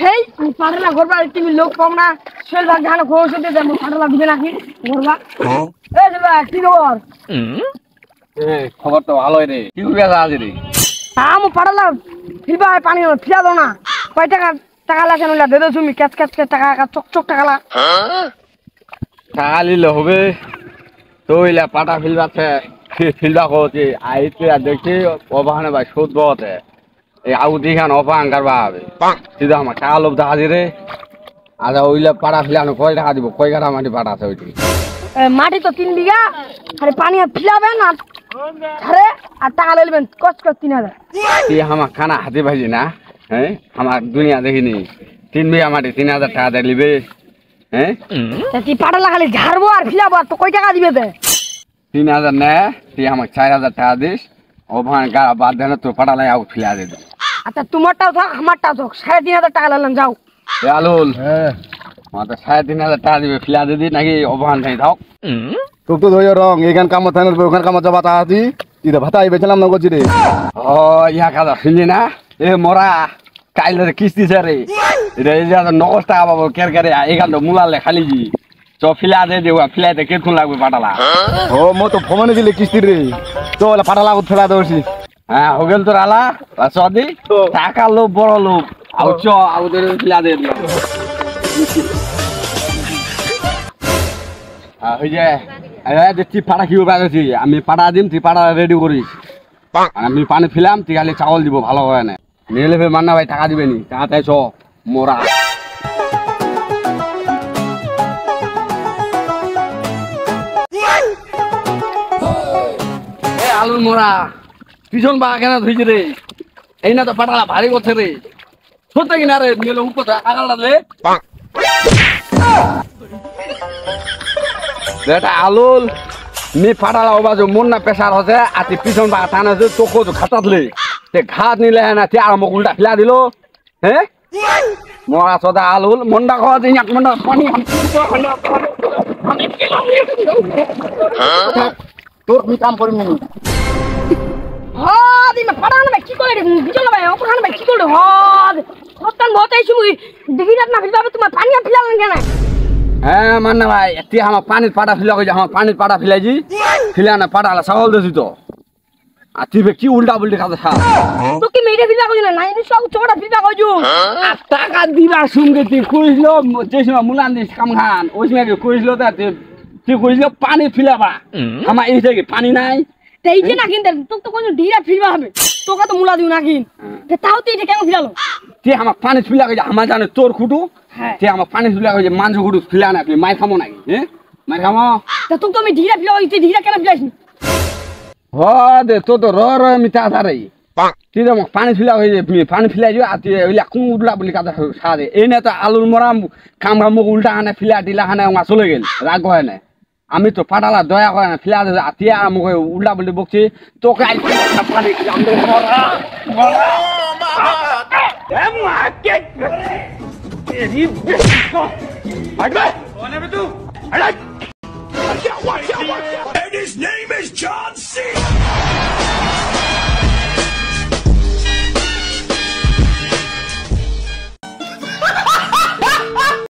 হেই পাঠালা ঘরবা তুমি লোক কম না সেল ভাগ ধান খোঁজ হতে দেব পাঠালা দিবে নাকি ঘরবা এই দেবা কি খবর খবর তো ভালোই রে কি করবি আজ রে আমি পাঠালা ফিরবা পানি ফিরা দাও না কয় টাকা টাকা লাগে না দে দে তুমি ক্যাচ ক্যাচ টাকা চক চক টাকা লা টাকা নিলে হবে তো ইলা পাটা ফিলবাতে ফিলবা কোতে আইতে দেখছি ওবাহানে ভাই সুদ বতে এই আউদি খান অপাং করবা হবে সিধা আমার টাকা লোভ দেখা দি রে আজ ওইলা পাড়া ফিলানো কয় টাকা দিব কয় কাঠা মাটি পাটা আছে ওইটি মাটি তো 3 বিঘা আরে পানি ফিলাবেন আর আরে আর টাকা লইবেন কষ্ট কষ্ট 3000 তুই আমার খানা হাতে ভাজি না হ্যাঁ আমার দুনিয়া দেখিনি 3 বিঘা মাটি 3000 টাকা দিয়ে লিবে হ্যাঁ তুই পাঠালা খালি ঝাড়বো আর ফিলাবো আর তো কয় টাকা দিবে তে 3000 নে তুই আমার 4000 টাকা দিস ওভান গা বাদ দেন তো পাটালাই আউ ফিলা দে আচ্ছা তোমারটাও থাক আমারটাও থাক 3500 টাকা লালাম যাও এ আলুল হ্যাঁ মাত্র 3500 টাকা দিবে ফিলা দে নাকি ওভান থাই থাক তোক তো ধইও রং এখান কাম থানার ওখান কাম যাবা তাহাতি ইদা ভাতাই বেচলাম না গজি রে ও ইয়া কাদা শুনলি না এ মোরা কাইলের কিস্তি ছাড়ে এটা এই যে নগদ টাকা পাবো কের কেরে এখান তো মুলালে খালি জি চ ফিলা দে দেওয়া ফিলাইতে কেতক্ষণ লাগবে পাটালা ও মো তো ফোনে দিলে কিস্তি রে চল পাটালা ফেলা দৌড়ছি হ্যাঁ हो गेल তোর আলা সদি টাকা লোভ বড় লোভ আউ চ আউদের ফিলা দে হই যে তুই পাড়া কি বাগাছি আমি পাড়া দিম তুই পাড়া রেডি করিস আমি পানি ফিলাম তুই খালি চাউল দিব ভালো হয় না নিলে ফের মান্না ভাই টাকা দিবে নি টাকা তাই চ মোরা আলুর মোরা পিছন বা কেন ধুইছে রে এই না তো পাটালা ভারী করছে রে সত্যি কিনা রে নিলে উপর আগাল লাগলে বেটা আলুল নি ফাটালা বাজু মন না প্রেসার হচ্ছে আর পিছন বা টান আছে চোখ খাতাতলে তে ঘাত নিলে না তে আর মোক উল্টা ফিলা দিল হ্যাঁ মরা সদা আলুল মন্ডা খাওয়া দিন এক মন্ডা পানি তোর কি কাম করিম নি হদ ইমা পাড়ান ভাই কি করে বিজল ভাই অপরান ভাই কি করে হদ হত্তান বতাই শুই দেখি না ফিলবা তোমার পানি ফিলালেন কেন হ্যাঁ মান্না ভাই তুই আমার পানির পাটা ফিলা কইছি আমার পানির পাটা ফিলাইছি ফিলা না পাটালা চাউল দিছি তো আর তুই কি উল্টা উল্টি খাতে খা তো কি মেরে ফিলবা কইছ না নাই সব চোড়া ফিলবা কইছু টাকা দিবার সঙ্গে তুই কইছিল যে সময় মুলান দিস কাম খান ওই সময় কইছিল তা তুই কইছিল পানি ফিলাবা আমার এই থেকে পানি নাই তেই যে না কিনতে তো তো কোন ঢিরা ফিলবা হবে তোকে তো মুলা দিও না কিন তে তাও তুই এটা কেন ফিলালো তুই আমার পানি ফিলা কইছে আমার জানে তোর খুটু তুই আমার পানি ফিলা কইছে মাংস খুটু ফিলা না তুই মাই খামো নাকি হ্যাঁ মাই খামো তা তো আমি ঢিরা ফিলা কইছি ঢিরা কেন ফিলাইছি দে তো র র মিটা ধারে তুই তো পানি ফিলা কইছে পানি ফিলাই দিও আর তুই ওইলা কোন উঠলা বলি কথা সাদে এই না তো আলুর মরা কাম কাম উল্টা হানে ফিলা দিলা হানে আমার চলে গেল রাগ হয় না আমি তো পাটালা দয়া করে না ফিলা আতিয়া আমাকে উল্টা বলতে বকছি তোকে And his name is John C.